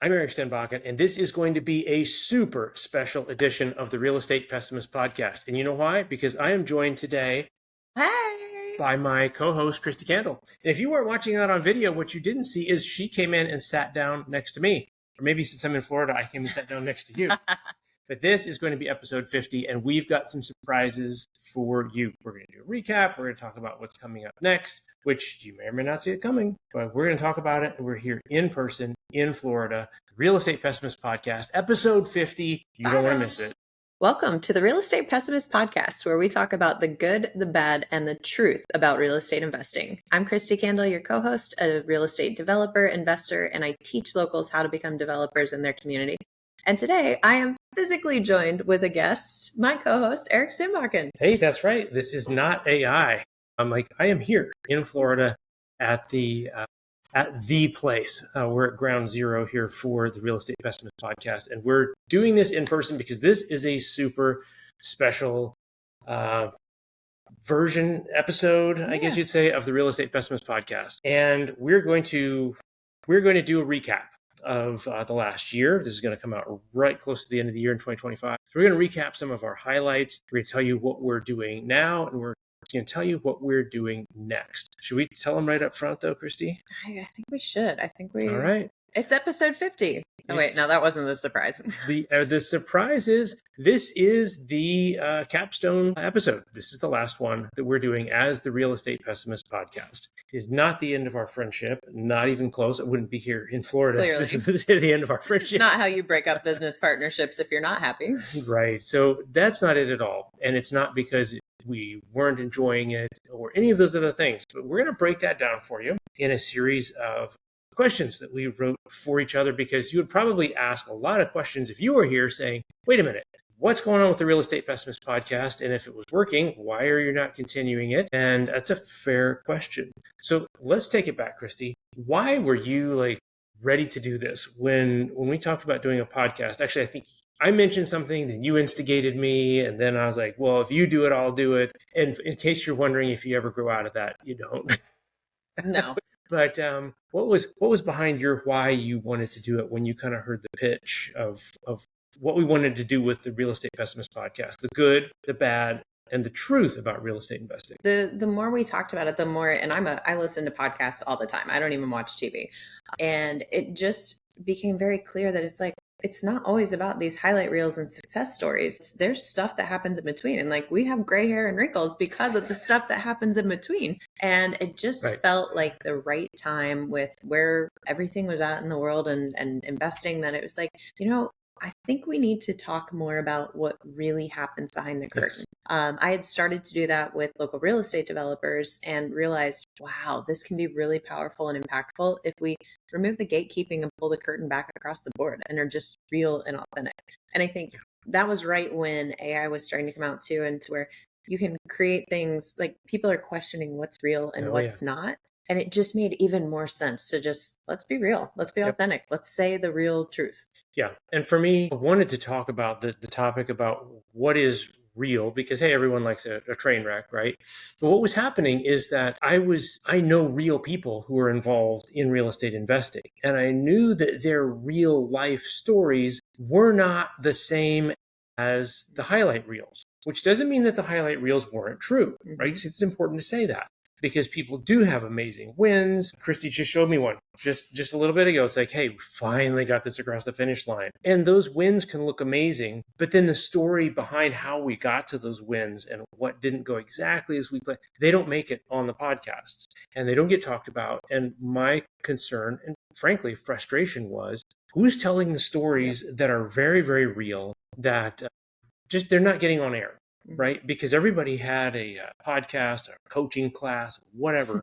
I'm Eric Stenbakken, and this is going to be a super special edition of the Real Estate Pessimist Podcast. And you know why? Because I am joined today by my co-host, Christy Candle. And if you weren't watching that on video, what you didn't see is she came in and sat down next to me. Or maybe since I'm in Florida, I came and sat down next to you. But this is going to be episode 50, and we've got some surprises for you. We're going to do a recap. We're going to talk about what's coming up next, which you may or may not see it coming, but we're going to talk about it. And we're here in person in Florida, Real Estate Pessimist Podcast, episode 50. You don't want to miss it. Welcome to the Real Estate Pessimist Podcast, where we talk about the good, the bad, and the truth about real estate investing. I'm Christy Candle, your co-host, a real estate developer, investor, and I teach locals how to become developers in their community. And today I am physically joined with a guest, my co-host, Eric Stenbakken. Hey, that's right. This is not AI. I am here in Florida at the place. We're at ground zero here for the Real Estate Pessimist Podcast. And we're doing this in person because this is a super special episode, I guess you'd say, of the Real Estate Pessimist Podcast. And we're going to do a recap of the last year. This is going to come out right close to the end of the year in 2025. So we're going to recap some of our highlights. We're going to tell you what we're doing now, and we're going to tell you what we're doing next. Should we tell them right up front, though, Christy? I think we should. All right. It's episode 50. Oh, wait, no, that wasn't the surprise. The surprise is this is the capstone episode. This is the last one that we're doing as the Real Estate Pessimist Podcast. It is not the end of our friendship, not even close. I wouldn't be here in Florida if it was the end of our friendship. It's not how you break up business partnerships if you're not happy. Right. So that's not it at all. And it's not because we weren't enjoying it or any of those other things. But we're going to break that down for you in a series of questions that we wrote for each other, because you would probably ask a lot of questions if you were here saying, wait a minute, what's going on with the Real Estate Pessimist Podcast? And if it was working, why are you not continuing it? And that's a fair question. So let's take it back, Christy. Why were you ready to do this? When we talked about doing a podcast, actually, I think I mentioned something, then you instigated me. And then I was like, well, if you do it, I'll do it. And in case you're wondering if you ever grow out of that, you don't. No. But what was behind your why you wanted to do it when you kind of heard the pitch of what we wanted to do with the Real Estate Pessimist Podcast, the good, the bad, and the truth about real estate investing? The more we talked about it, the more, and I listen to podcasts all the time. I don't even watch TV. And it just became very clear that it's not always about these highlight reels and success stories. There's stuff that happens in between. And we have gray hair and wrinkles because of the stuff that happens in between. And it just felt like the right time with where everything was at in the world and investing, that it was I think we need to talk more about what really happens behind the curtain. Yes. I had started to do that with local real estate developers and realized, wow, this can be really powerful and impactful if we remove the gatekeeping and pull the curtain back across the board and are just real and authentic. And I think that was right when AI was starting to come out too, and to where you can create things like people are questioning what's real and what's not. And it just made even more sense to just, let's be real. Let's be authentic. Let's say the real truth. Yeah. And for me, I wanted to talk about the topic about what is real, because, hey, everyone likes a train wreck, right? But what was happening is that I know real people who are involved in real estate investing. And I knew that their real life stories were not the same as the highlight reels, which doesn't mean that the highlight reels weren't true, right? So it's important to say that, because people do have amazing wins. Christy just showed me one just a little bit ago. It's like, hey, we finally got this across the finish line. And those wins can look amazing, but then the story behind how we got to those wins and what didn't go exactly as we planned, they don't make it on the podcasts and they don't get talked about. And my concern and frankly frustration was, who's telling the stories that are very, very real that just they're not getting on air? Right? Because everybody had a podcast or coaching class, whatever,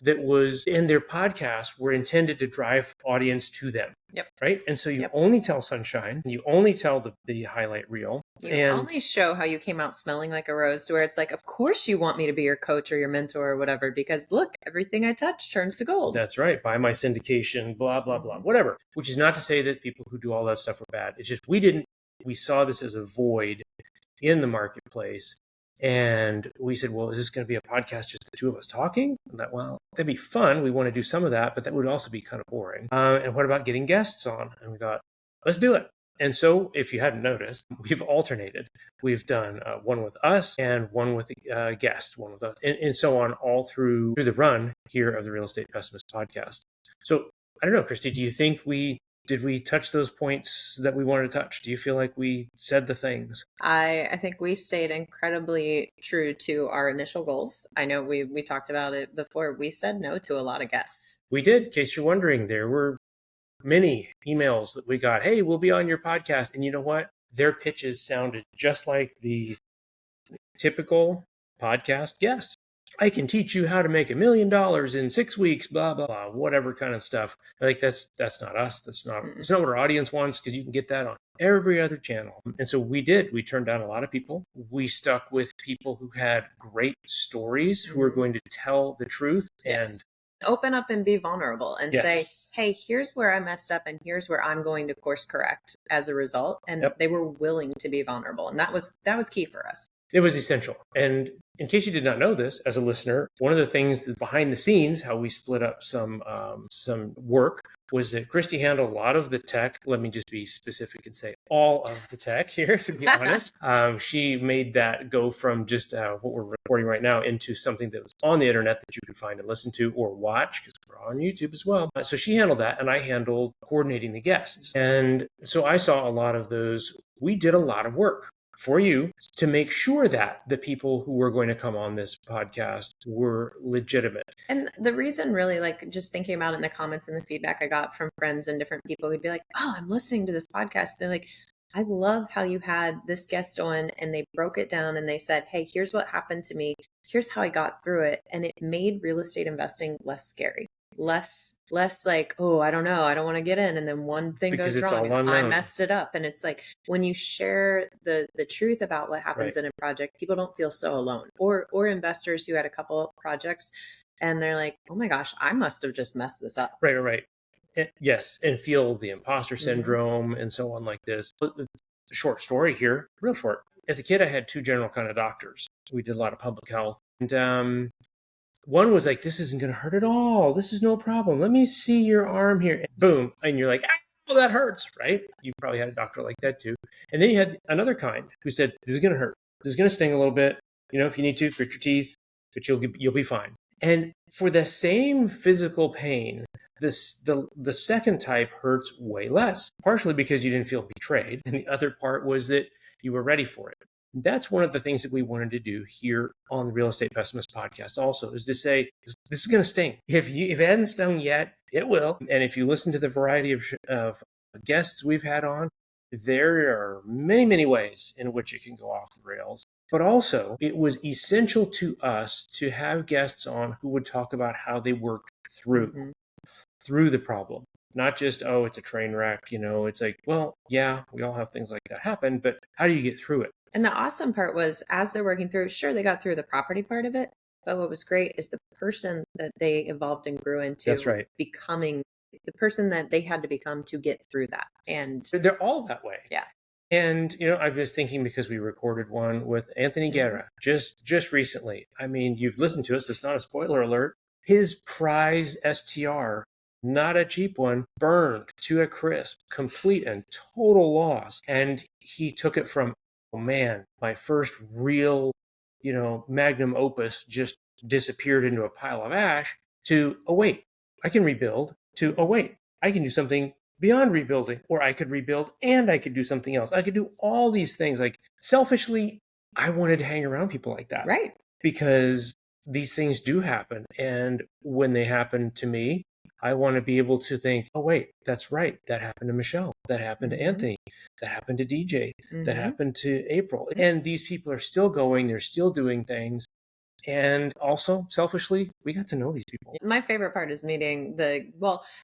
that was in their podcasts were intended to drive audience to them. Yep. Right? And so you only tell sunshine, you only tell the highlight reel. You only show how you came out smelling like a rose, to where it's like, of course you want me to be your coach or your mentor or whatever, because look, everything I touch turns to gold. That's right. Buy my syndication, blah, blah, blah, whatever. Which is not to say that people who do all that stuff are bad. It's just we saw this as a void in the marketplace. And we said, well, is this going to be a podcast just the two of us talking? And that, well, that'd be fun. We want to do some of that, but that would also be kind of boring. And what about getting guests on? And we thought, let's do it. And so if you hadn't noticed, we've alternated. We've done one with us and one with a guest, one with us, and so on, all through the run here of the Real Estate Pessimist Podcast. So I don't know, Christy, do you think did we touch those points that we wanted to touch? Do you feel like we said the things? I think we stayed incredibly true to our initial goals. I know we talked about it before. We said no to a lot of guests. We did. In case you're wondering, there were many emails that we got. Hey, we'll be on your podcast. And you know what? Their pitches sounded just like the typical podcast guest. I can teach you how to make $1 million in 6 weeks, blah, blah, blah, whatever kind of stuff. Like that's not us. That's not what our audience wants, because you can get that on every other channel. And so we turned down a lot of people. We stuck with people who had great stories, who were going to tell the truth and open up and be vulnerable and say, hey, here's where I messed up and here's where I'm going to course correct as a result. And they were willing to be vulnerable. And that was key for us. It was essential. And in case you did not know this, as a listener, one of the things that behind the scenes, how we split up some work, was that Christy handled a lot of the tech. Let me just be specific and say all of the tech here, to be honest. She made that go from just what we're recording right now into something that was on the internet that you could find and listen to or watch, because we're on YouTube as well. So she handled that, and I handled coordinating the guests. And so I saw a lot of those. We did a lot of work for you to make sure that the people who were going to come on this podcast were legitimate. And the reason really, like, just thinking about it in the comments and the feedback I got from friends and different people who'd be like, oh, I'm listening to this podcast. They're like, I love how you had this guest on and they broke it down and they said, hey, here's what happened to me. Here's how I got through it. And it made real estate investing less scary. Less like, oh, I don't know, I don't want to get in, and then one thing goes wrong and I messed it up. And it's like, when you share the truth about what happens in a project, people don't feel so alone. Or investors who had a couple projects and they're like, oh my gosh, I must have just messed this up. Right. Yes, and feel the imposter syndrome and so on like this. Short story here, real short. As a kid, I had two general kind of doctors. We did a lot of public health, and one was like, this isn't going to hurt at all. This is no problem. Let me see your arm here. And boom. And you're like, oh, that hurts, right? You probably had a doctor like that too. And then you had another kind who said, this is going to hurt. This is going to sting a little bit. You know, if you need to, grit your teeth, but you'll be fine. And for the same physical pain, the second type hurts way less, partially because you didn't feel betrayed. And the other part was that you were ready for it. That's one of the things that we wanted to do here on the Real Estate Pessimist Podcast also, is to say, this is going to sting. If it hasn't stung yet, it will. And if you listen to the variety of guests we've had on, there are many, many ways in which it can go off the rails. But also, it was essential to us to have guests on who would talk about how they worked through the problem. Not just, oh, it's a train wreck. You know, it's like, well, yeah, we all have things like that happen, but how do you get through it? And the awesome part was, as they're working through, sure, they got through the property part of it, but what was great is the person that they evolved and grew into. That's right. Becoming the person that they had to become to get through that. And they're all that way. Yeah. And, you know, I was thinking, because we recorded one with Anthony Guerra just recently. I mean, you've listened to it, so it's not a spoiler alert. His prize STR, not a cheap one, burned to a crisp, complete and total loss. And he took it from, oh man, my first real, you know, magnum opus just disappeared into a pile of ash, to, oh wait, I can rebuild, to, oh wait, I can do something beyond rebuilding, or I could rebuild and I could do something else. I could do all these things. Like, selfishly, I wanted to hang around people like that. Right. Because these things do happen. And when they happen to me, I want to be able to think, oh, wait, that's right. That happened to Michelle. That happened to Anthony. That happened to DJ. That happened to April. And these people are still going. They're still doing things. And also, selfishly, we got to know these people. My favorite part is meeting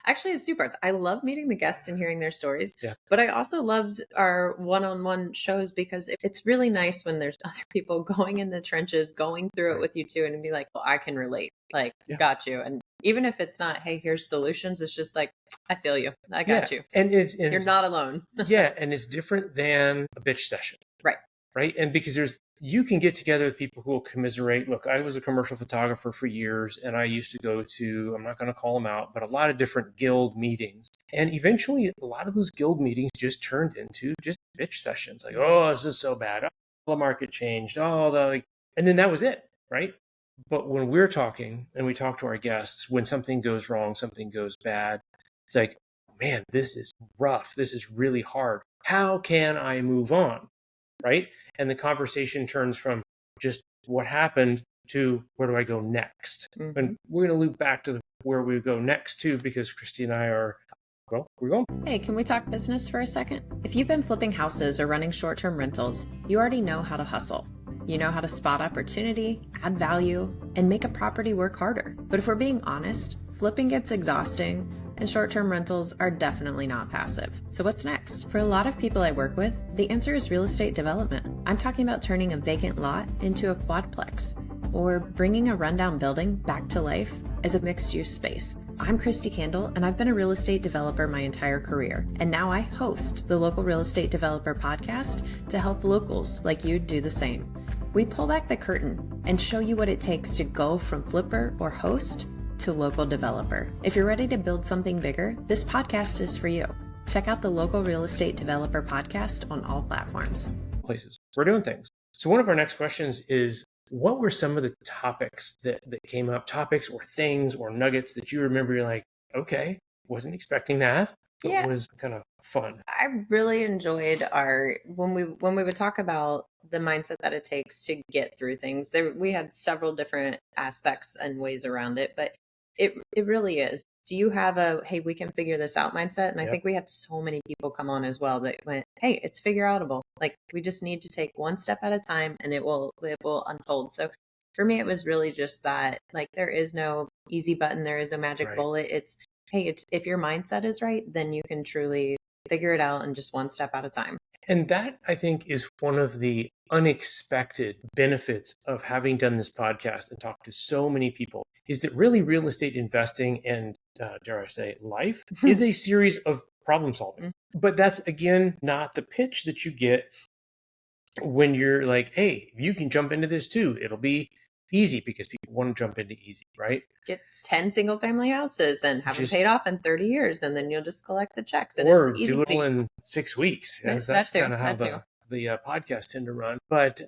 actually it's two parts. I love meeting the guests and hearing their stories, but I also loved our one-on-one shows, because it's really nice when there's other people going in the trenches, going through it with you too, and be like, well, I can relate, like, got you. And even if it's not, hey, here's solutions, it's just like, I feel you. I got you. And you're not alone. And it's different than a bitch session. right? And because you can get together with people who will commiserate. Look, I was a commercial photographer for years, and I used to go to, I'm not going to call them out, but a lot of different guild meetings. And eventually, a lot of those guild meetings just turned into just bitch sessions. Like, oh, this is so bad. Oh, the market changed. And then that was it, right? But when we're talking and we talk to our guests, when something goes wrong, something goes bad, it's like, man, this is rough. This is really hard. How can I move on? Right? And the conversation turns from just what happened to where do I go next? Mm-hmm. And we're going to loop back to where we go next too, because Christy and I we're going. Hey, can we talk business for a second? If you've been flipping houses or running short-term rentals, you already know how to hustle. You know how to spot opportunity, add value, and make a property work harder. But if we're being honest, flipping gets exhausting, and short-term rentals are definitely not passive. So what's next? For a lot of people I work with, the answer is real estate development. I'm talking about turning a vacant lot into a quadplex, or bringing a rundown building back to life as a mixed-use space. I'm Christy Candle, and I've been a real estate developer my entire career, and now I host the Local Real Estate Developer Podcast to help locals like you do the same. We pull back the curtain and show you what it takes to go from flipper or host to local developer. If you're ready to build something bigger, this podcast is for you. Check out the Local Real Estate Developer Podcast on all platforms. Places. We're doing things. So one of our next questions is, what were some of the topics that came up, topics or things or nuggets that you remember you're like, okay, wasn't expecting that. Yeah. It was kind of fun. I really enjoyed when we would talk about the mindset that it takes to get through things. We had several different aspects and ways around it, but it really is. Do you have hey, we can figure this out mindset? And I think we had so many people come on as well that went, hey, it's figure outable. Like, we just need to take one step at a time and it will unfold. So for me, it was really just that, like, there is no easy button. There is no magic bullet. It's, hey, if your mindset is right, then you can truly figure it out and just one step at a time. And that, I think, is one of the unexpected benefits of having done this podcast and talked to so many people, is that really real estate investing and, dare I say, life is a series of problem solving. But that's, again, not the pitch that you get when you're like, hey, you can jump into this too. It'll be easy, because people want to jump into easy, right? Get 10 single family houses and have them paid off in 30 years, and then you'll just collect the checks. And or it's easy do it in 6 weeks. That's kind of how the podcasts tend to run. But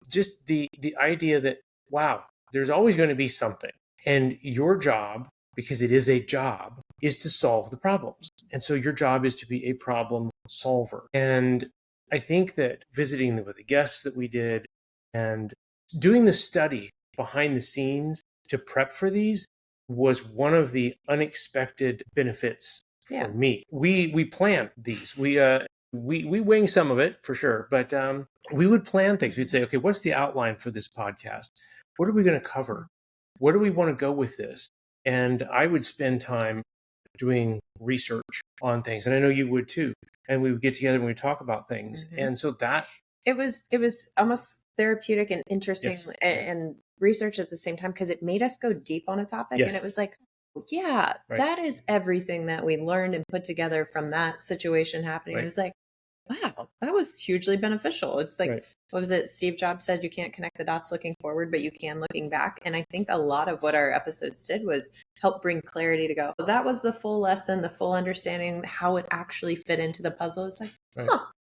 just the idea that, wow, there's always going to be something. And your job, because it is a job, is to solve the problems. And so your job is to be a problem solver. And I think that visiting with the guests that we did and doing the study behind the scenes to prep for these was one of the unexpected benefits for me. We planned these. We wing some of it for sure, but we would plan things. We'd say, okay, what's the outline for this podcast? What are we going to cover? Where do we want to go with this? And I would spend time doing research on things, and I know you would too. And we would get together and we'd talk about things. Mm-hmm. And so that it was almost therapeutic and interesting and research at the same time, because it made us go deep on a topic. And it was like, that is everything that we learned and put together from that situation happening. It was like, wow, that was hugely beneficial. It's like, what was it? Steve Jobs said, you can't connect the dots looking forward, but you can looking back. And I think a lot of what our episodes did was help bring clarity to go, that was the full lesson, the full understanding, how it actually fit into the puzzle. It's like,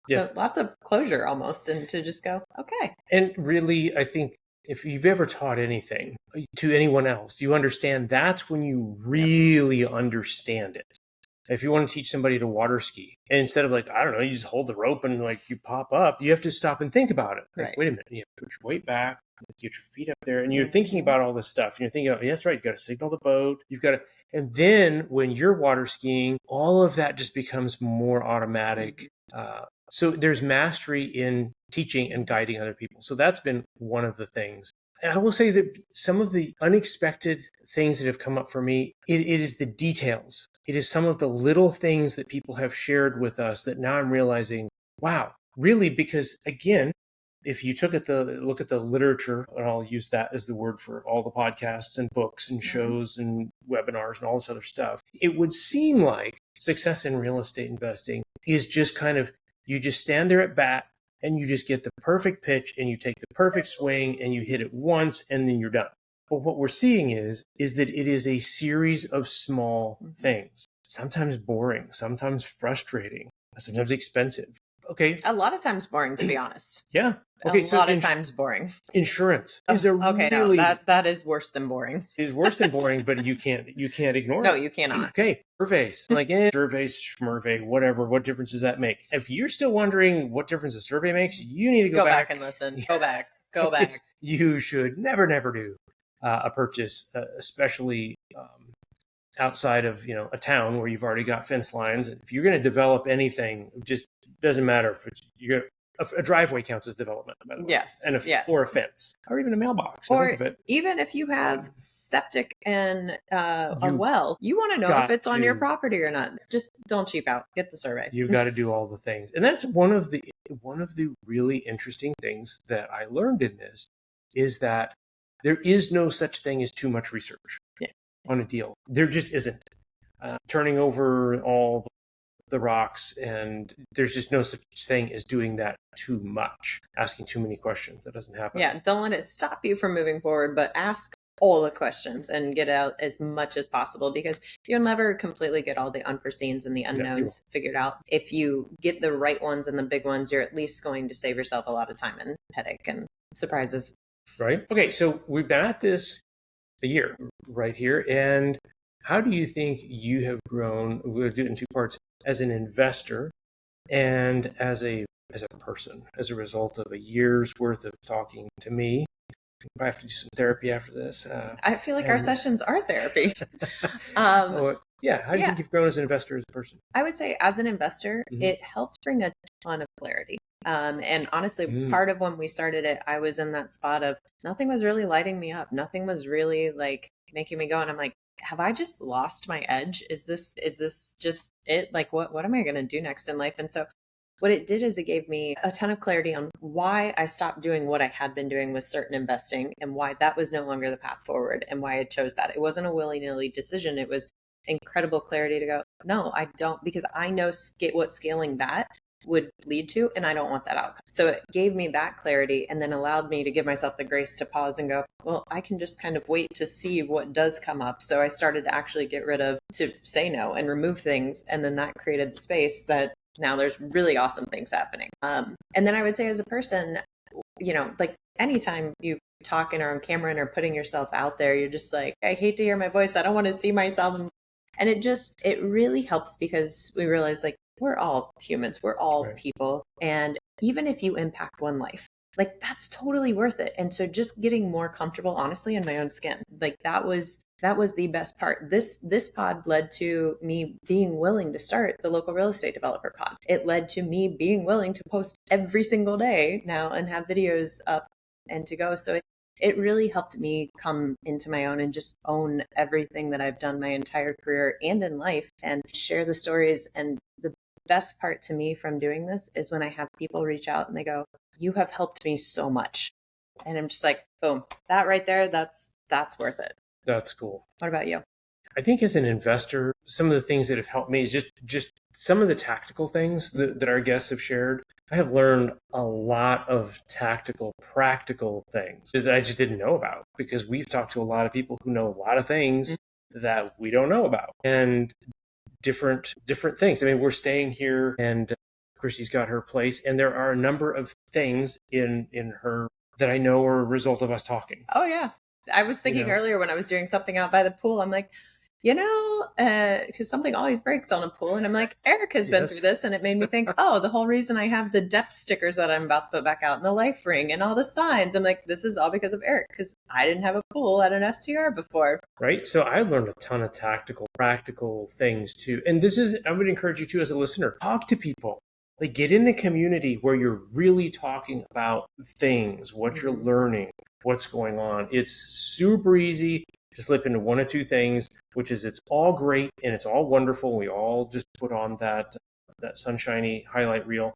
So lots of closure almost, and to just go, okay. And really, I think if you've ever taught anything to anyone else, you understand that's when you really understand it. If you want to teach somebody to water ski, and instead of like, I don't know, you just hold the rope and like you pop up, you have to stop and think about it. Like, wait a minute, you have to put your weight back, get your feet up there, and you're thinking about all this stuff. And you're thinking, oh, yes, right, you've got to signal the boat. You've got to, and then when you're water skiing, all of that just becomes more automatic. So there's mastery in teaching and guiding other people. So that's been one of the things. And I will say that some of the unexpected things that have come up for me, it is the details. It is some of the little things that people have shared with us that now I'm realizing, wow, really, because again, if you look at the literature, and I'll use that as the word for all the podcasts and books and shows and webinars and all this other stuff, it would seem like success in real estate investing is just kind of, you just stand there at bat and you just get the perfect pitch and you take the perfect swing and you hit it once and then you're done. But what we're seeing is that it is a series of small things, sometimes boring, sometimes frustrating, sometimes expensive. Okay. A lot of times boring, to be honest. Yeah. Okay. A lot of times boring. Insurance is a really that is worse than boring. Is worse than boring, but you can't ignore it. No, you cannot. Okay. Surveys. Like surveys, schmurvey, whatever. What difference does that make? If you're still wondering what difference a survey makes, you need to go back and listen. Go back. Go back. You should never do a purchase, especially outside of a town where you've already got fence lines. If you're going to develop anything, it just doesn't matter if it's a driveway counts as development, by the way. Yes. And or a fence, or even a mailbox. Or even if you have septic and a well, you want to know if it's on your property or not. Just don't cheap out. Get the survey. You've got to do all the things, and that's one of the really interesting things that I learned in this is that there is no such thing as too much research on a deal. There just isn't. Turning over all the rocks, and there's just no such thing as doing that too much, asking too many questions. That doesn't happen. Yeah, don't let it stop you from moving forward, but ask all the questions and get out as much as possible, because you'll never completely get all the unforeseens and the unknowns figured out. If you get the right ones and the big ones, you're at least going to save yourself a lot of time and headache and surprises. Right. Okay, so we've been at this a year right here, and how do you think you have grown? We'll do it in two parts: as an investor and as a person, as a result of a year's worth of talking to me. I have to do some therapy after this. I feel like our sessions are therapy. How do you think you've grown as an investor, as a person? I would say as an investor, it helps bring a ton of clarity. And honestly, part of when we started it, I was in that spot of nothing was really lighting me up. Nothing was really like making me go. And I'm like, have I just lost my edge? Is this just it? Like, what am I going to do next in life? And so what it did is it gave me a ton of clarity on why I stopped doing what I had been doing with certain investing and why that was no longer the path forward and why I chose that. It wasn't a willy-nilly decision. It was incredible clarity to go, no, I don't, because I know what scaling that would lead to, and I don't want that outcome. So it gave me that clarity and then allowed me to give myself the grace to pause and go, well, I can just kind of wait to see what does come up. So I started to actually to say no and remove things. And then that created the space that now there's really awesome things happening. And then I would say as a person, like anytime you talking or on camera or putting yourself out there, you're just like, I hate to hear my voice. I don't want to see myself. And it really helps because we realize like, we're all humans. We're all people. And even if you impact one life, like that's totally worth it. And so just getting more comfortable, honestly, in my own skin, like that was the best part. This pod led to me being willing to start the local real estate developer pod. It led to me being willing to post every single day now and have videos up and to go. So it really helped me come into my own and just own everything that I've done my entire career and in life and share the stories. And the best part to me from doing this is when I have people reach out and they go, you have helped me so much. And I'm just like, boom, that right there, that's worth it. That's cool. What about you? I think as an investor, some of the things that have helped me is just some of the tactical things that our guests have shared. I have learned a lot of tactical, practical things that I just didn't know about because we've talked to a lot of people who know a lot of things that we don't know about and different things. I mean, we're staying here and Christy's got her place and there are a number of things in her that I know are a result of us talking. Oh, yeah. I was thinking earlier when I was doing something out by the pool, I'm like, because something always breaks on a pool. And I'm like, Eric has been through this. And it made me think, the whole reason I have the depth stickers that I'm about to put back out and the life ring and all the signs. I'm like, this is all because of Eric, because I didn't have a pool at an STR before. Right. So I learned a ton of tactical, practical things too. And I would encourage you too, as a listener, talk to people. Like get in a community where you're really talking about things, what you're learning, what's going on. It's super easy to slip into one of two things, which is it's all great and it's all wonderful. We all just put on that sunshiny highlight reel,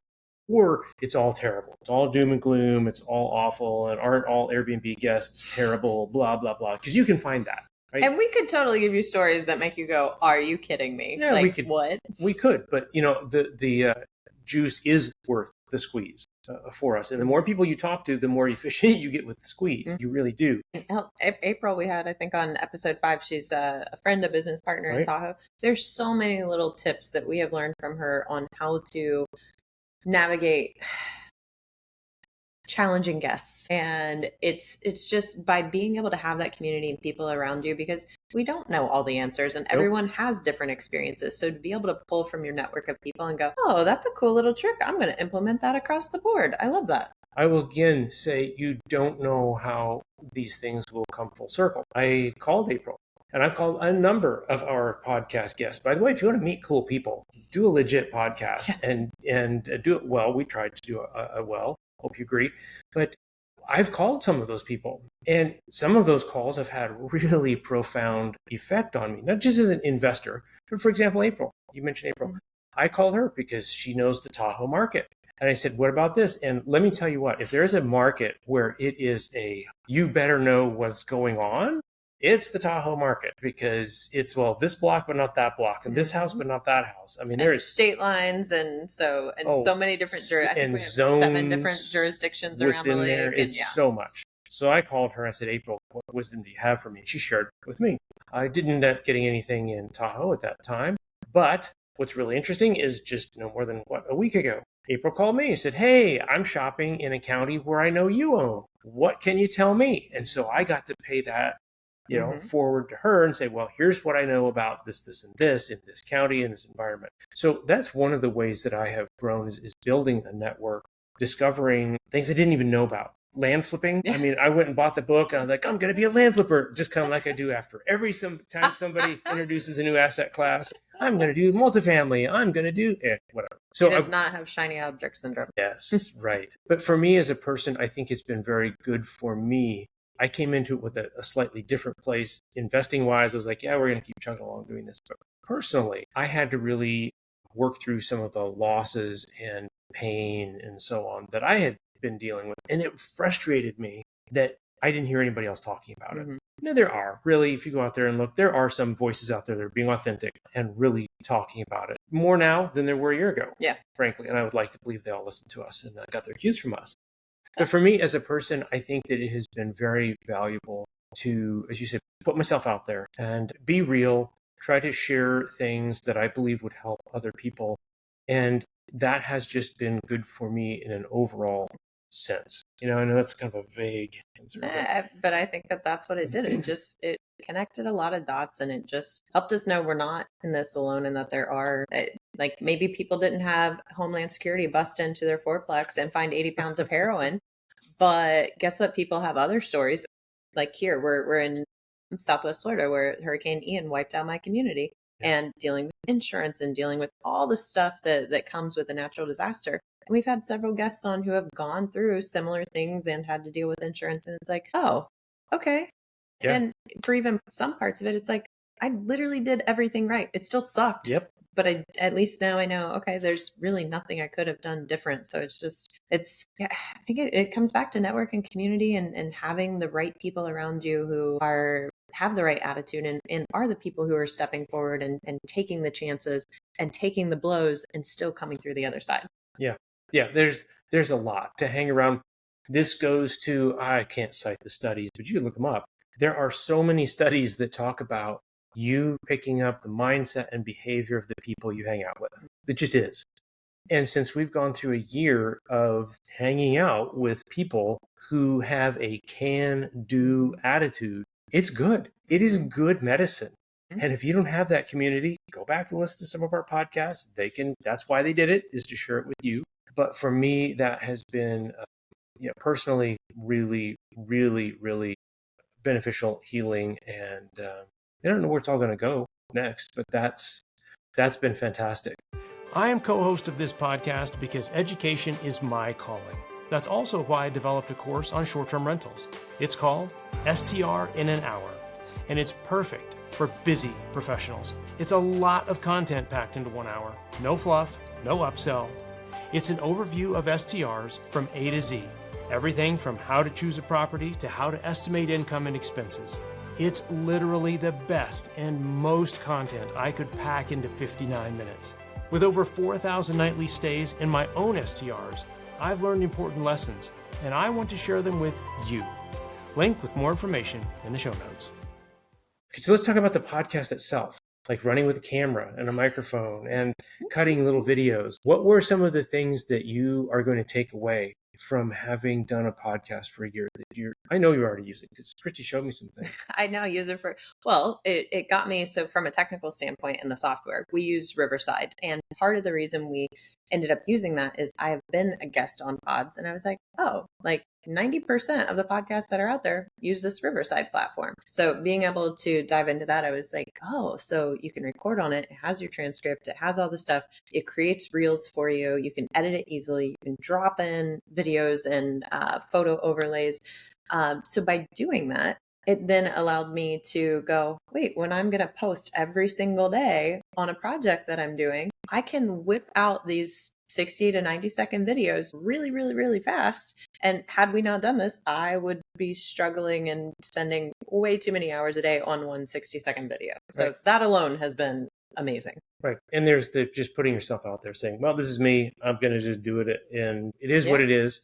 or it's all terrible. It's all doom and gloom. It's all awful. And aren't all Airbnb guests terrible, blah, blah, blah. Because you can find that. Right? And we could totally give you stories that make you go, are you kidding me? Yeah, like, we could. What? We could. But, the juice is worth the squeeze. for us. And the more people you talk to, the more efficient you get with the squeeze. Mm-hmm. You really do. April, we had, I think on episode 5, she's a friend, a business partner in Tahoe. There's so many little tips that we have learned from her on how to navigate challenging guests. And it's just by being able to have that community and people around you, because we don't know all the answers and everyone has different experiences. So to be able to pull from your network of people and go, oh, that's a cool little trick, I'm going to implement that across the board. I love that. I will again say, you don't know how these things will come full circle. I called April, and I've called a number of our podcast guests. By the way, if you want to meet cool people, do a legit podcast and do it well. We tried to do a well. Hope you agree. But I've called some of those people, and some of those calls have had really profound effect on me, not just as an investor, but for example, April. You mentioned April. Mm-hmm. I called her because she knows the Tahoe market. And I said, what about this? And let me tell you what, if there's a market where it is you better know what's going on, it's the Tahoe market, because it's, well, this block, but not that block, and this house, but not that house. I mean, there's state lines, and so many different I think we have 7 different jurisdictions around the lake. There. It's so much. So I called her. I said, April, what wisdom do you have for me? She shared with me. I didn't end up getting anything in Tahoe at that time, but what's really interesting is just no more than a week ago, April called me and said, hey, I'm shopping in a county where I know you own. What can you tell me? And so I got to pay that forward to her and say, well, here's what I know about this, and this in this county, in this environment. So that's one of the ways that I have grown is building a network, discovering things I didn't even know about. Land flipping. I mean, I went and bought the book, and I was like, I'm going to be a land flipper, just kind of like I do after every time somebody introduces a new asset class. I'm going to do multifamily. I'm going to do whatever. So it does not have shiny object syndrome. Yes, right. But for me as a person, I think it's been very good for me. I came into it with a slightly different place. Investing wise, I was like, yeah, we're going to keep chugging along doing this. But personally, I had to really work through some of the losses and pain and so on that I had been dealing with. And it frustrated me that I didn't hear anybody else talking about it. No, there are really, if you go out there and look, there are some voices out there that are being authentic and really talking about it more now than there were a year ago. Yeah, frankly. And I would like to believe they all listened to us and got their cues from us. But for me as a person, I think that it has been very valuable to, as you said, put myself out there and be real, try to share things that I believe would help other people. And that has just been good for me in an overall sense. I know that's kind of a vague answer. But I think that's what it did. It connected a lot of dots, and it just helped us know we're not in this alone, and that there are, like, maybe people didn't have Homeland Security bust into their fourplex and find 80 pounds of heroin. But guess what? People have other stories. Like here, we're in Southwest Florida, where Hurricane Ian wiped out my community, and dealing with insurance and dealing with all the stuff that comes with a natural disaster. And we've had several guests on who have gone through similar things and had to deal with insurance. And it's like, oh, okay. Yeah. And for even some parts of it, it's like, I literally did everything right. It still sucked. Yep. But at least now I know, okay, there's really nothing I could have done different. So I think it comes back to network and community and having the right people around you who have the right attitude and are the people who are stepping forward and taking the chances and taking the blows and still coming through the other side. Yeah. Yeah. There's a lot to hang around. This goes to, I can't cite the studies, but you can look them up. There are so many studies that talk about you picking up the mindset and behavior of the people you hang out with. It just is. And since we've gone through a year of hanging out with people who have a can-do attitude, it's good. It is good medicine. And if you don't have that community, go back and listen to some of our podcasts. That's why they did it, is to share it with you. But for me, that has been personally really, really, really beneficial, healing, and I don't know where it's all going to go next, but that's been fantastic. I am co-host of this podcast because education is my calling. That's also why I developed a course on short-term rentals. It's called STR in an Hour, and it's perfect for busy professionals. It's a lot of content packed into 1 hour. No fluff, no upsell. It's an overview of STRs from A to Z. Everything from how to choose a property to how to estimate income and expenses. It's literally the best and most content I could pack into 59 minutes. With over 4,000 nightly stays in my own STRs, I've learned important lessons, and I want to share them with you. Link with more information in the show notes. Okay, so let's talk about the podcast itself, like running with a camera and a microphone and cutting little videos. What were some of the things that you are going to take away from having done a podcast for a year? I know you already use it because Christy showed me some things. I now use it it got me. So from a technical standpoint in the software, we use Riverside. And part of the reason we ended up using that is I have been a guest on pods and I was like, oh, like 90% of the podcasts that are out there use this Riverside platform. So being able to dive into that, I was like, oh, so you can record on it. It has your transcript. It has all the stuff. It creates reels for you. You can edit it easily. You can drop in videos and photo overlays. So by doing that, it then allowed me to go, wait, when I'm going to post every single day on a project that I'm doing, I can whip out these 60 to 90 second videos really, really, really fast. And had we not done this, I would be struggling and spending way too many hours a day on one 60-second video. So that alone has been amazing. Right. And there's the just putting yourself out there saying, well, this is me. I'm going to just do it. And it is what it is.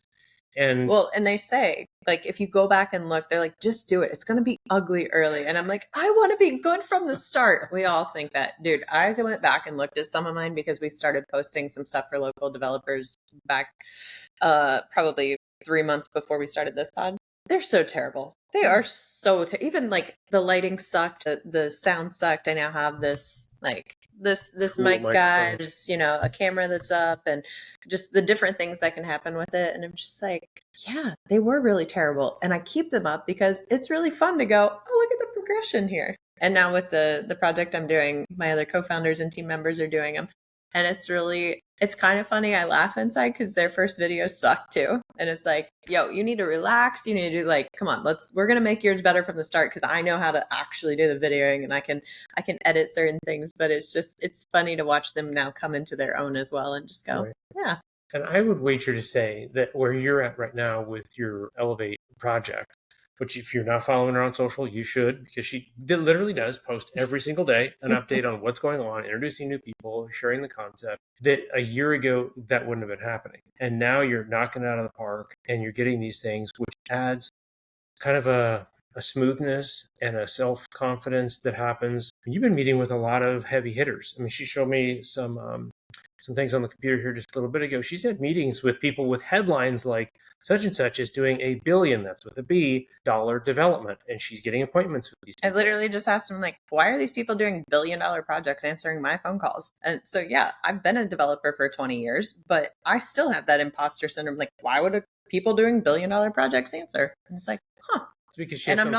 And they say, like, if you go back and look, they're like, just do it. It's going to be ugly early. And I'm like, I want to be good from the start. We all think that. Dude, I went back and looked at some of mine because we started posting some stuff for local developers back probably 3 months before we started this pod. They're so terrible. They are so even like the lighting sucked, the sound sucked. I now have this like this cool mic guy, just a camera that's up, and just the different things that can happen with it. And I'm just like, yeah, they were really terrible. And I keep them up because it's really fun to go, oh, look at the progression here. And now with the project I'm doing, my other co-founders and team members are doing them. And it's kind of funny. I laugh inside because their first videos suck too. And it's like, yo, you need to relax. You need to do come on, we're going to make yours better from the start because I know how to actually do the videoing and I can edit certain things. But it's funny to watch them now come into their own as well and just go, yeah. And I would wager to say that where you're at right now with your Elevate project, which if you're not following her on social, you should, because she literally does post every single day an update on what's going on, introducing new people, sharing the concept, that a year ago that wouldn't have been happening. And now you're knocking it out of the park and you're getting these things, which adds kind of a smoothness and a self-confidence that happens. You've been meeting with a lot of heavy hitters. I mean, she showed me some things on the computer here just a little bit ago. She's had meetings with people with headlines like such and such is doing $1 billion, that's with a B, dollar development. And she's getting appointments with these people. I literally just asked them, like, why are these people doing $1 billion projects answering my phone calls? And so, yeah, I've been a developer for 20 years, but I still have that imposter syndrome. Like, why would people doing $1 billion projects answer? And it's like, huh. It's because I'm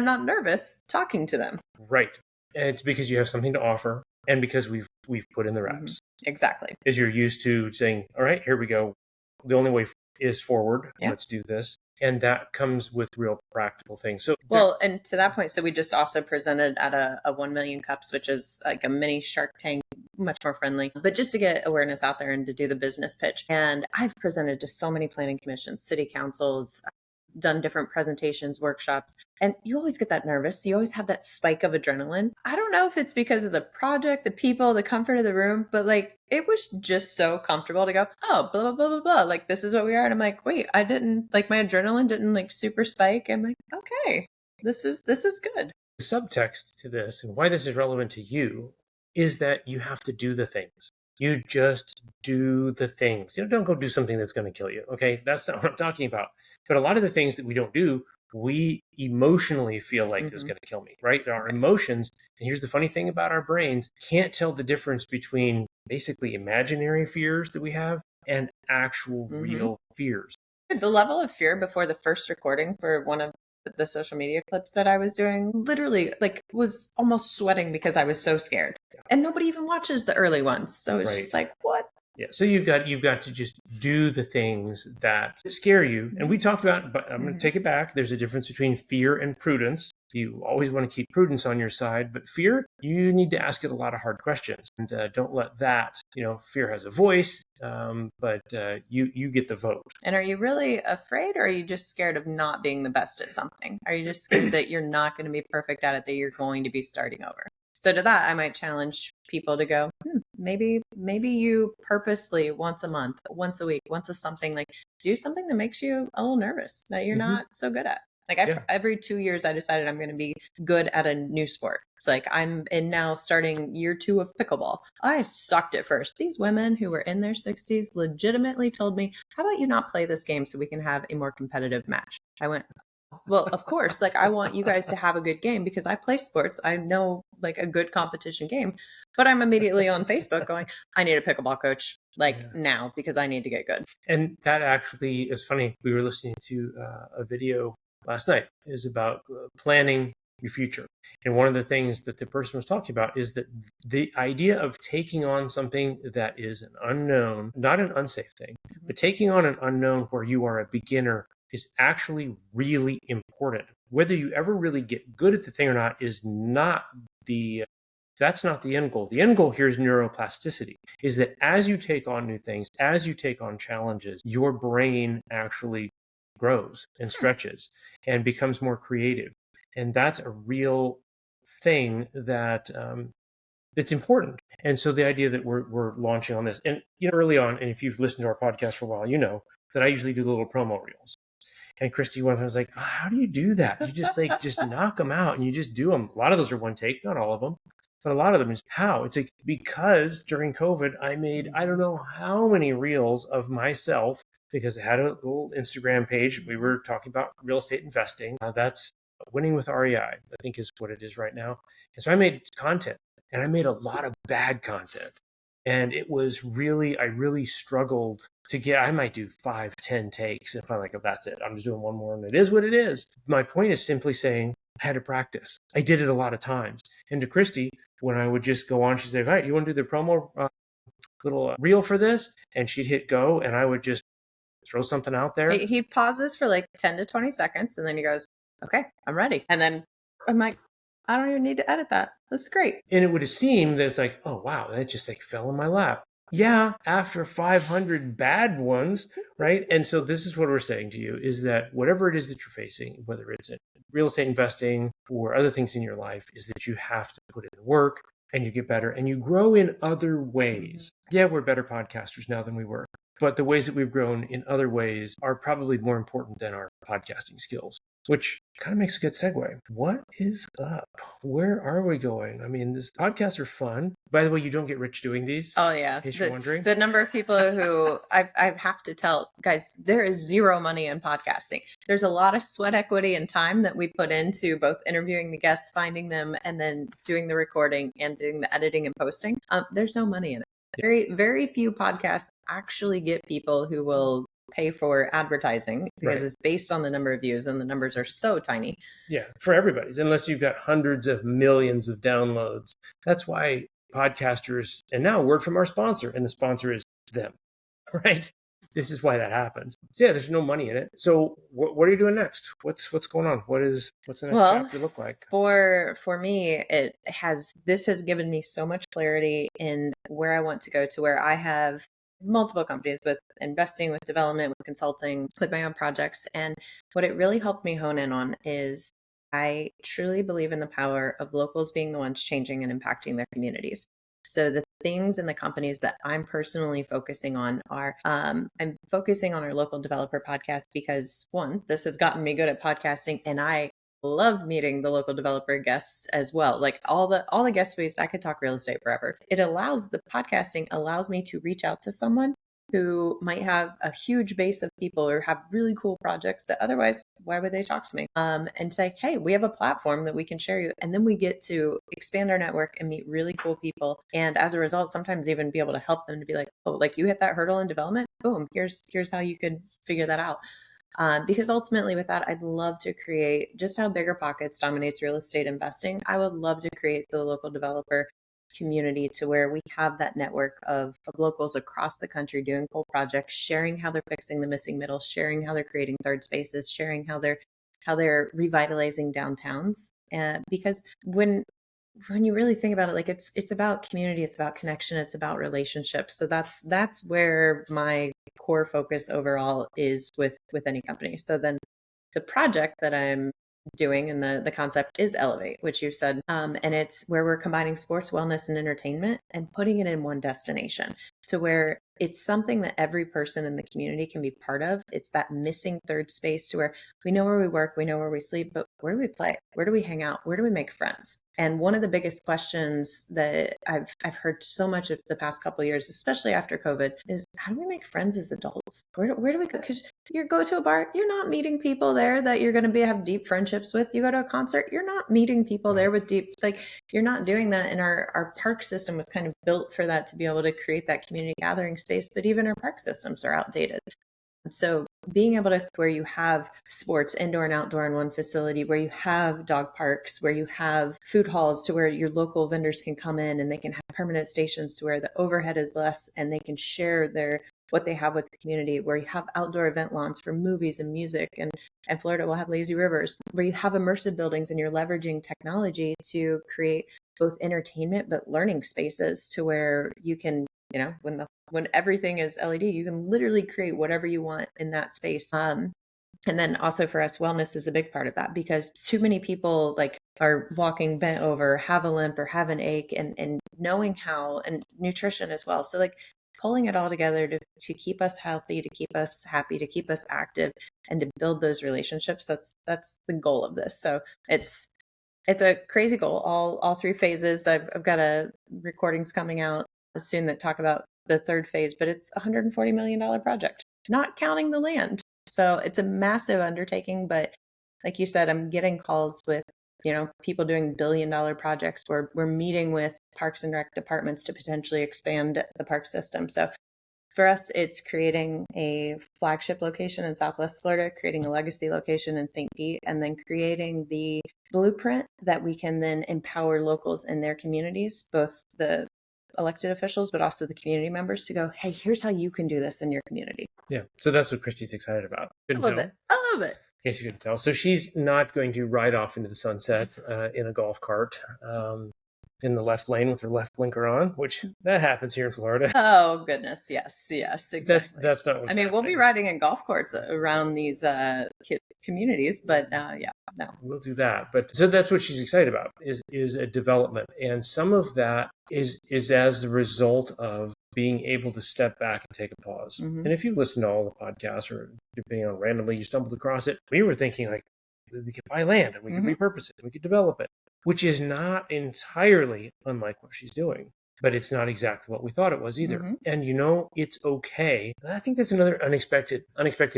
not nervous talking to them. Right. And it's because you have something to offer and because we've put in the reps. Mm-hmm. Exactly. Because you're used to saying, all right, here we go. The only way is forward. Yeah. Let's do this. And that comes with real practical things. So, and to that point, so we just also presented at a 1 million cups, which is like a mini Shark Tank, much more friendly, but just to get awareness out there and to do the business pitch. And I've presented to so many planning commissions, city councils, done different presentations, workshops, and you always get that nervous. You always have that spike of adrenaline. I don't know if it's because of the project, the people, the comfort of the room, but it was just so comfortable to go, oh, blah, blah, blah, blah, blah. Like, this is what we are. And I'm like, wait, I didn't, my adrenaline didn't super spike. I'm like, okay, this is good. The subtext to this and why this is relevant to you is that you have to do the things. You just do the things. Don't go do something that's going to kill you. Okay. That's not what I'm talking about. But a lot of the things that we don't do, we emotionally feel like this is going to kill me, right? Our emotions, and here's the funny thing about our brains, can't tell the difference between basically imaginary fears that we have and actual real fears. The level of fear before the first recording for one of the social media clips that I was doing, literally was almost sweating because I was so scared. And nobody even watches the early ones. So it's just like, what? Yeah. So you've got to just do the things that scare you. And we talked about, but I'm going to take it back. There's a difference between fear and prudence. You always want to keep prudence on your side, but fear, you need to ask it a lot of hard questions, and don't let that, fear has a voice, but you get the vote. And are you really afraid, or are you just scared of not being the best at something? Are you just scared that you're not going to be perfect at it, that you're going to be starting over? So to that, I might challenge people to go, maybe you purposely once a month, once a week, once a something, like do something that makes you a little nervous that you're not so good at. Like every 2 years, I decided I'm going to be good at a new sport. So like I'm in now starting year 2 of pickleball. I sucked at first. These women who were in their 60s legitimately told me, how about you not play this game so we can have a more competitive match? I went, well, of course, like I want you guys to have a good game because I play sports. I know like a good competition game, but I'm immediately on Facebook going, I need a pickleball coach now because I need to get good. And that actually is funny. We were listening to a video last night is about planning your future. And one of the things that the person was talking about is that the idea of taking on something that is an unknown, not an unsafe thing, but taking on an unknown where you are a beginner is actually really important. Whether you ever really get good at the thing or not is not that's not the end goal. The end goal here is neuroplasticity, is that as you take on new things, as you take on challenges, your brain actually grows and stretches and becomes more creative. And that's a real thing that that's important. And so the idea that we're launching on this, and early on, and if you've listened to our podcast for a while, you know that I usually do little promo reels. And Christy one time was like, how do you do that? You just just knock them out and you just do them. A lot of those are one take, not all of them. But a lot of them is how? It's like, because during COVID, I made, I don't know how many reels of myself because I had a little Instagram page. We were talking about real estate investing. That's Winning with REI, I think is what it is right now. And so I made content, and I made a lot of bad content. And it was really, I really struggled to get, I might do 5-10 takes if I'm like, oh, that's it. I'm just doing one more and it is what it is. My point is simply saying, I had to practice. I did it a lot of times. And to Christy, when I would just go on, she'd say, all right, you want to do the promo little reel for this? And she'd hit go, and I would just throw something out there. He pauses for like 10 to 20 seconds, and then he goes, okay, I'm ready. And then I'm like, I don't even need to edit that. That's great. And it would have seemed that it's like, oh, wow, that just like fell in my lap. Yeah, after 500 bad ones, right? And so this is what we're saying to you is that whatever it is that you're facing, whether it's in real estate investing or other things in your life, is that you have to put in the work and you get better and you grow in other ways. Yeah, we're better podcasters now than we were, but the ways that we've grown in other ways are probably more important than our podcasting skills, which kind of makes a good segue. What is up? Where are we going? I mean, these podcasts are fun. By the way, you don't get rich doing these. Oh, yeah. In case you're wondering. The number of people who I have to tell, guys, there is zero money in podcasting. There's a lot of sweat equity and time that we put into both interviewing the guests, finding them, and then doing the recording and doing the editing and posting. There's no money in it. Very, very few podcasts actually get people who will pay for advertising because it's based on the number of views, and the numbers are so tiny. Yeah, for everybody's, unless you've got hundreds of millions of downloads. That's why podcasters, and now a word from our sponsor, and the sponsor is them, right? This is why that happens. So yeah, there's no money in it. So what are you doing next? What's going on? What's the next chapter look like? For me, this has given me so much clarity in where I want to go, to where I have multiple companies with investing, with development, with consulting, with my own projects. And what it really helped me hone in on is I truly believe in the power of locals being the ones changing and impacting their communities. So the things and the companies that I'm personally focusing on are, I'm focusing on our local developer podcast because one, this has gotten me good at podcasting, and I love meeting the local developer guests as well. Like all the guest weeks, I could talk real estate forever. The podcasting allows me to reach out to someone who might have a huge base of people or have really cool projects that otherwise, why would they talk to me? And say, hey, we have a platform that we can share you. And then we get to expand our network and meet really cool people. And as a result, sometimes even be able to help them to be like, oh, like you hit that hurdle in development. Boom, here's how you could figure that out. Because ultimately with that, I'd love to create, just how Bigger Pockets dominates real estate investing, I would love to create the local developer community to where we have that network of locals across the country doing cool projects, sharing how they're fixing the missing middle, sharing how they're creating third spaces, sharing how they're revitalizing downtowns. Because when you really think about it, like it's about community, it's about connection, it's about relationships. So that's where my core focus overall is with any company. So then the project that I'm doing, and the concept is Elevate, which you said. And it's where we're combining sports, wellness, and entertainment and putting it in one destination to where it's something that every person in the community can be part of. It's that missing third space to where we know where we work, we know where we sleep, but where do we play? Where do we hang out? Where do we make friends? And one of the biggest questions that I've heard so much of the past couple of years, especially after COVID, is how do we make friends as adults? Where do we go? Because you go to a bar, you're not meeting people there that you're going to have deep friendships with. You go to a concert, you're not meeting people there with deep, like you're not doing that. And our park system was kind of built for that, to be able to create that community gathering space. But even our park systems are outdated. So being able to, where you have sports, indoor and outdoor in one facility, where you have dog parks, where you have food halls to where your local vendors can come in and they can have permanent stations to where the overhead is less and they can share what they have with the community, where you have outdoor event lawns for movies and music, and Florida will have lazy rivers, where you have immersive buildings and you're leveraging technology to create both entertainment but learning spaces to where you can, when everything is LED, you can literally create whatever you want in that space. And then also for us, wellness is a big part of that, because too many people are walking bent over, have a limp or have an ache, and knowing how, and nutrition as well. So pulling it all together to keep us healthy, to keep us happy, to keep us active, and to build those relationships. That's the goal of this. So it's a crazy goal. All three phases. I've got recordings coming out soon that talk about the third phase, but it's a $140 million project, not counting the land. So it's a massive undertaking, but like you said, I'm getting calls with, people doing billion-dollar projects where we're meeting with Parks and Rec departments to potentially expand the park system. So for us, it's creating a flagship location in Southwest Florida, creating a legacy location in St. Pete, and then creating the blueprint that we can then empower locals in their communities, both the elected officials, but also the community members, to go, hey, here's how you can do this in your community. Yeah. So that's what Christy's excited about. I love it. In case you couldn't tell. So she's not going to ride off into the sunset in a golf cart in the left lane with her left blinker on, which that happens here in Florida. Oh, goodness. Yes, exactly. That's not what's happening. We'll be riding in golf courts around these communities, but no. We'll do that. But so that's what she's excited about is a development. And some of that is as the result of being able to step back and take a pause. Mm-hmm. And if you listen to all the podcasts, or depending on randomly you stumbled across it, we were thinking we could buy land and we could repurpose it, we could develop it, which is not entirely unlike what she's doing. But it's not exactly what we thought it was either. Mm-hmm. And it's okay. I think that's another unexpected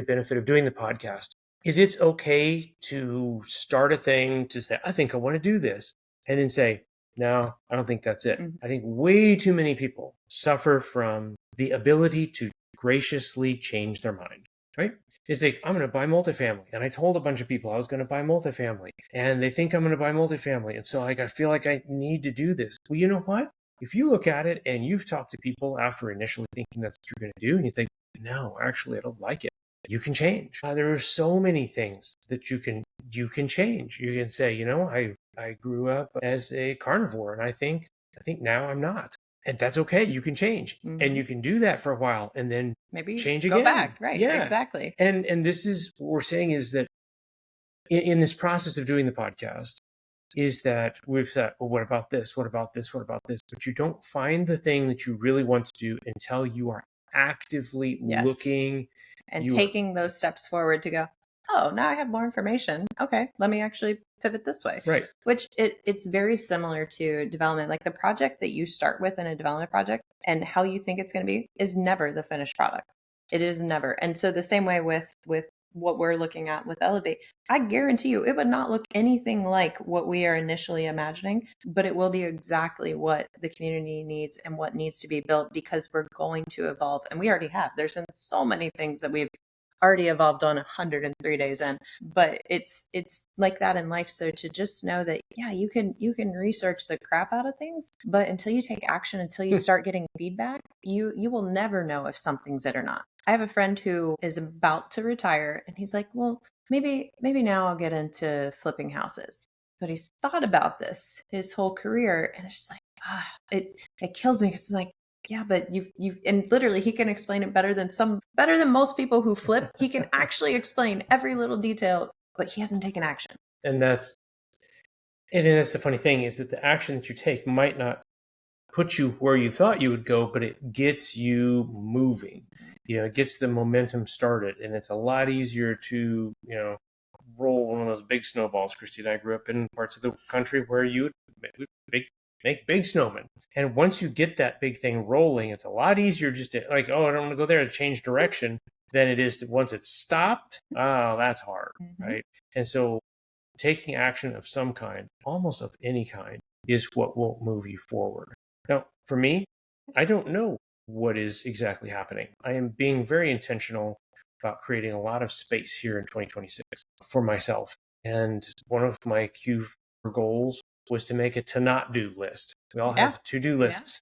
benefit of doing the podcast, is it's okay to start a thing, to say, I think I want to do this, and then say, no, I don't think that's it. Mm-hmm. I think way too many people suffer from the ability to graciously change their mind, right? It's like, I'm going to buy multifamily. And I told a bunch of people I was going to buy multifamily, and they think I'm going to buy multifamily. And so I feel like I need to do this. Well, you know what? If you look at it and you've talked to people after initially thinking that's what you're going to do, and you think, no, actually, I don't like it, you can change. There are so many things that you can change. You can say, I grew up as a carnivore, and I think now I'm not. And that's okay. You can change. Mm-hmm. And you can do that for a while and then maybe change again. Go back. Right. Yeah. Exactly. And this is what we're saying, is that in this process of doing the podcast, is that we've said, well, what about this? What about this? What about this? But you don't find the thing that you really want to do until you are actively looking and taking those steps forward to go, oh, now I have more information. Okay, let me actually pivot this way. Right. Which it's very similar to development. Like the project that you start with in a development project and how you think it's going to be is never the finished product. It is never. And so the same way with what we're looking at with Elevate, I guarantee you it would not look anything like what we are initially imagining, but it will be exactly what the community needs and what needs to be built, because we're going to evolve. And we already have. There's been so many things that we've already evolved on 103 days in, but it's like that in life. So to just know that, yeah, you can research the crap out of things, but until you take action, until you start getting feedback, you will never know if something's it or not. I have a friend who is about to retire, and he's like, well, maybe now I'll get into flipping houses. But he's thought about this his whole career, and it's just like, it kills me, because I'm like, yeah, but you've and literally he can explain it better than most people who flip. He can actually explain every little detail, but he hasn't taken action. And that's the funny thing, is that the action that you take might not put you where you thought you would go, but it gets you moving. It gets the momentum started, and it's a lot easier to, roll one of those big snowballs. Christy and I grew up in parts of the country where you would make big snowmen. And once you get that big thing rolling, it's a lot easier just to I don't want to go there, to change direction, than it is to once it's stopped. Oh, that's hard, right? And so taking action of some kind, almost of any kind, is what will move you forward. Now, for me, I don't know what is exactly happening. I am being very intentional about creating a lot of space here in 2026 for myself. And one of my Q4 goals was to make a to not do list. We all have to-do lists,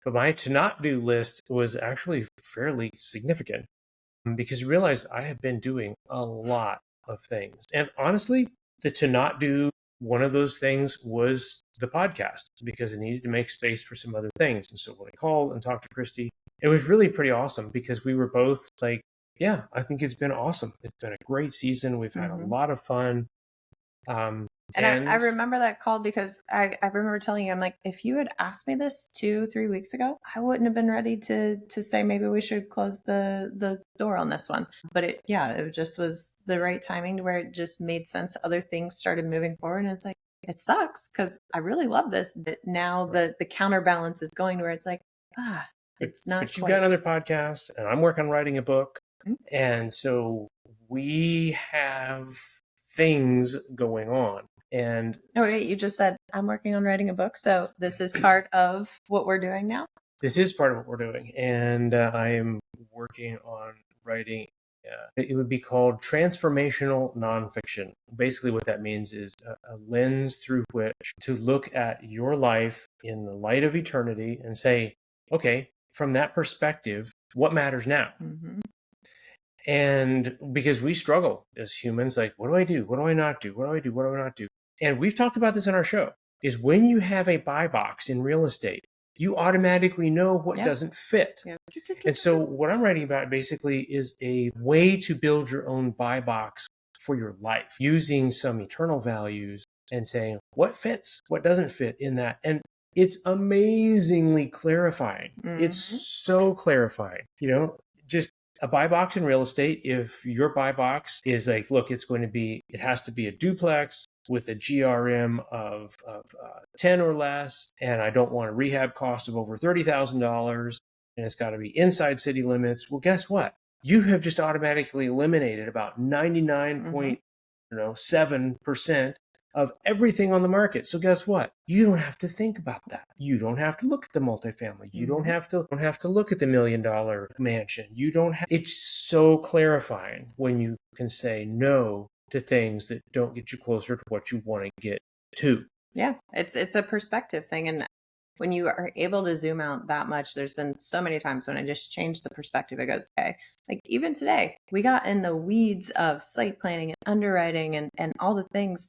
but my to not do list was actually fairly significant, because you realize I have been doing a lot of things. And honestly, the to not do, one of those things was the podcast, because I needed to make space for some other things. And so when I called and talked to Christy, it was really pretty awesome, because we were both like, yeah, I think it's been awesome. It's been a great season. We've had a lot of fun. And I remember that call, because I remember telling you, I'm like, if you had asked me this 2-3 weeks ago, I wouldn't have been ready to say maybe we should close the door on this one. But it just was the right timing to where it just made sense. Other things started moving forward, and it's like, it sucks because I really love this, but now the counterbalance is going to where it's like, it's not. But you've got another podcast, and I'm working on writing a book, and so we have things going on. And wait, you just said I'm working on writing a book, so this is part of what we're doing now? This is part of what we're doing, and I am working on writing. It would be called transformational nonfiction. Basically, what that means is a lens through which to look at your life in the light of eternity and say, okay, from that perspective, what matters now? And because we struggle as humans, like, what do I do? What do I not do? What do I do? What do I not do? And we've talked about this on our show, is when you have a buy box in real estate, you automatically know what doesn't fit. And so what I'm writing about basically is a way to build your own buy box for your life, using some eternal values and saying what fits, what doesn't fit in that. And it's amazingly clarifying. It's so clarifying, just a buy box in real estate. If your buy box is like, look, it has to be a duplex with a GRM of 10 or less, and I don't want a rehab cost of over $30,000, and it's got to be inside city limits. Well, guess what? You have just automatically eliminated about 99.7% of everything on the market. So guess what? You don't have to think about that. You don't have to look at the multifamily. You don't have to look at the $1 million mansion. It's so clarifying when you can say no to things that don't get you closer to what you want to get to. Yeah, it's a perspective thing. And when you are able to zoom out that much, there's been so many times when I just changed the perspective. It goes, okay, like even today, we got in the weeds of site planning and underwriting and all the things.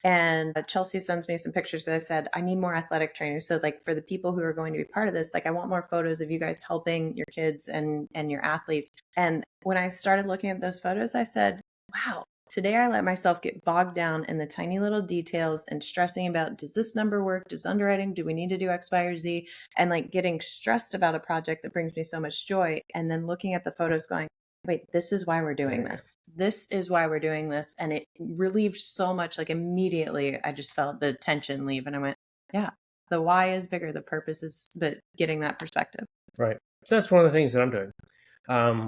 And Chelsea sends me some pictures that I said, I need more athletic trainers. So like for the people who are going to be part of this, like I want more photos of you guys helping your kids and your athletes. And when I started looking at those photos, I said, wow, today I let myself get bogged down in the tiny little details and stressing about, does this number work? Does underwriting, do we need to do X, Y, or Z? And like getting stressed about a project that brings me so much joy. And then looking at the photos going, wait, this is why we're doing this. This is why we're doing this. And it relieved so much. Like immediately I just felt the tension leave, and I went, yeah, the why is bigger. The purpose is, but getting that perspective. Right. So that's one of the things that I'm doing.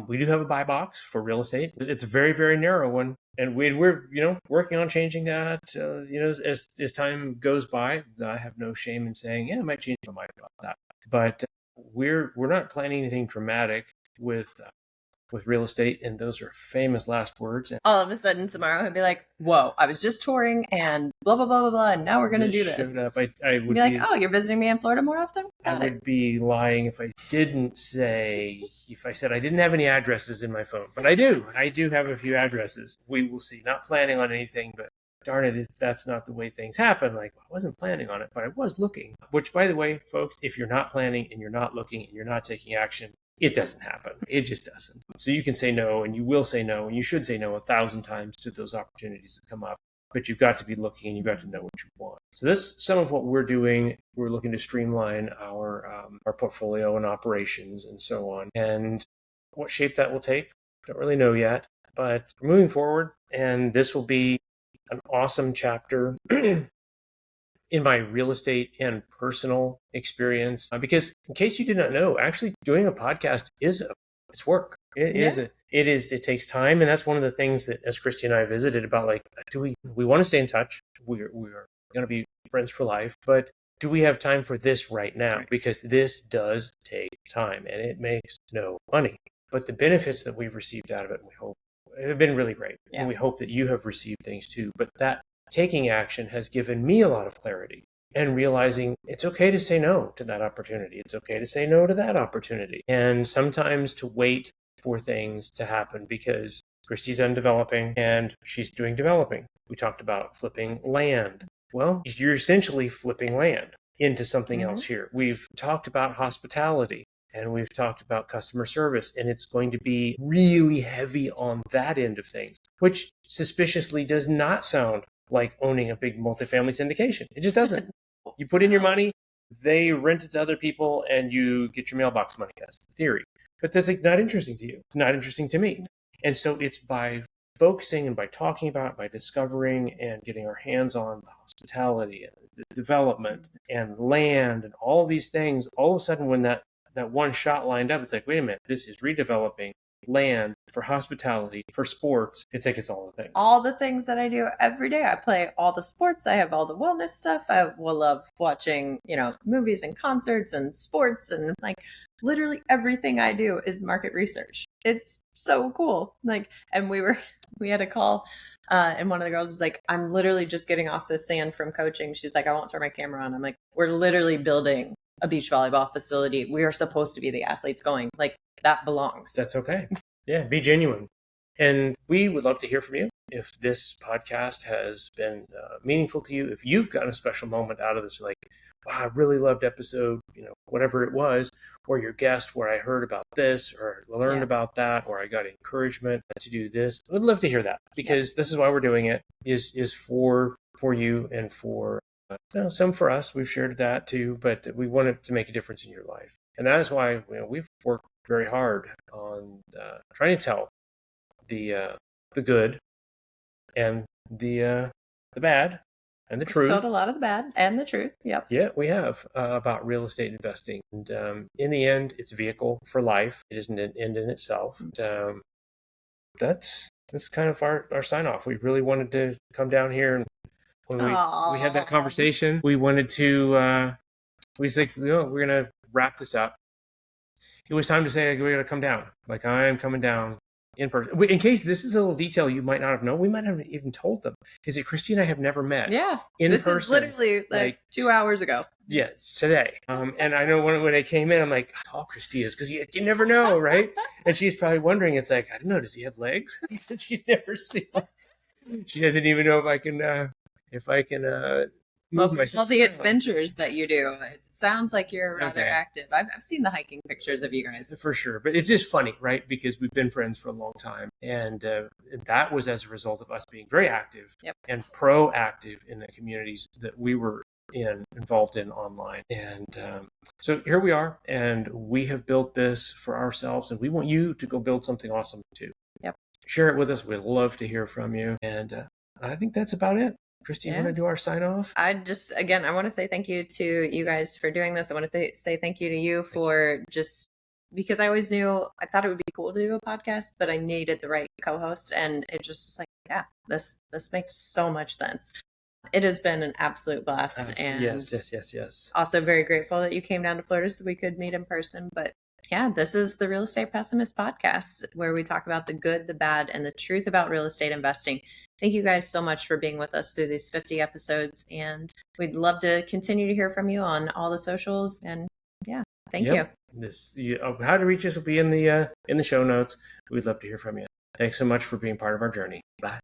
We do have a buy box for real estate. It's a very, very narrow one. And we're working on changing that, as time goes by. I have no shame in saying, I might change my mind about that. But we're not planning anything dramatic with real estate, and those are famous last words. And all of a sudden tomorrow I'd be like, whoa, I was just touring and blah, blah, blah, blah, blah, and now we're going to do this. I would be like, oh, you're visiting me in Florida more often? Got it. Would be lying if I said I didn't have any addresses in my phone, but I do have a few addresses. We will see. Not planning on anything, but darn it, if that's not the way things happen. Like, I wasn't planning on it, but I was looking. Which, by the way, folks, if you're not planning and you're not looking and you're not taking action, it doesn't happen. It just doesn't. So you can say no, and you will say no, and you should say no 1,000 times to those opportunities that come up. but you've got to be looking and you've got to know what you want. So that's some of what we're doing. We're looking to streamline our portfolio and operations and so on. And what shape that will take, don't really know yet, but we're moving forward. And this will be an awesome chapter in my real estate and personal experience. Because in case you did not know, actually doing a podcast it's work. It takes time. And that's one of the things that as Christy and I visited about, like, we want to stay in touch. We are going to be friends for life, but do we have time for this right now? Right. Because this does take time and it makes no money. But the benefits that we've received out of it, we hope, have been really great. Yeah. And we hope that you have received things too. But that taking action has given me a lot of clarity and realizing it's okay to say no to that opportunity. It's okay to say no to that opportunity. And sometimes to wait for things to happen, because Christy's done developing and she's doing developing. We talked about flipping land. Well, you're essentially flipping land into something else here. We've talked about hospitality and we've talked about customer service, and it's going to be really heavy on that end of things, which suspiciously does not sound like owning a big multifamily syndication. It just doesn't. You put in your money, they rent it to other people, and you get your mailbox money. That's the theory. But that's not interesting to you. It's not interesting to me. And so it's by focusing and by talking about it, by discovering and getting our hands on the hospitality and the development and land and all these things, all of a sudden when that one shot lined up, it's like, wait a minute, this is redeveloping land for hospitality, for sports. It's like it's all the things. All the things that I do every day. I play all the sports. I have all the wellness stuff. I will love watching, movies and concerts and sports, and like literally everything I do is market research. It's so cool. And we had a call and one of the girls is like, I'm literally just getting off the sand from coaching. She's like, I won't turn my camera on. I'm like, we're literally building a beach volleyball facility. We are supposed to be the athletes going. Like, that belongs. That's okay. Yeah, be genuine. And we would love to hear from you. If this podcast has been meaningful to you, if you've gotten a special moment out of this, like, wow, I really loved episode, whatever it was, or your guest where I heard about this or learned about that, or I got encouragement to do this, I'd love to hear that, because this is why we're doing it, is for you and for some for us. We've shared that too, but we want it to make a difference in your life. And that is why we've worked very hard on trying to tell the good and the bad and the truth. Told a lot of the bad and the truth. Yep. Yeah, we have about real estate investing. And in the end, it's a vehicle for life. It isn't an end in itself. And, that's kind of our sign off. We really wanted to come down here, and when we had that conversation, we wanted to. We said, we're going to wrap this up. It was time to say, we're going to come down. Like, I'm coming down in person. In case this is a little detail you might not have known, we might have even told them, is that Christy and I have never met. Yeah. In this person. Is literally like 2 hours ago. Yeah, it's today. And I know when I came in, I'm like, how tall Christy is, because you never know, right? And she's probably wondering, it's like, I don't know, does he have legs? She's never seen them. She doesn't even know if I can move myself. All the adventures that you do, it sounds like you're rather active. I've seen the hiking pictures of you guys. For sure. But it's just funny, right? Because we've been friends for a long time. And that was as a result of us being very active and proactive in the communities that we were involved in online. And so here we are, and we have built this for ourselves, and we want you to go build something awesome too. Yep. Share it with us. We'd love to hear from you. And I think that's about it. Christy, you want to do our sign off? I want to say thank you to you guys for doing this. I want to say thank you to you for because I always knew, I thought it would be cool to do a podcast, but I needed the right co-host. And it just was like, this makes so much sense. It has been an absolute blast. And yes. Also very grateful that you came down to Florida so we could meet in person. But yeah, this is the Real Estate Pessimist Podcast, where we talk about the good, the bad, and the truth about real estate investing. Thank you guys so much for being with us through these 50 episodes. And we'd love to continue to hear from you on all the socials. And thank you. How to reach us will be in the show notes. We'd love to hear from you. Thanks so much for being part of our journey. Bye.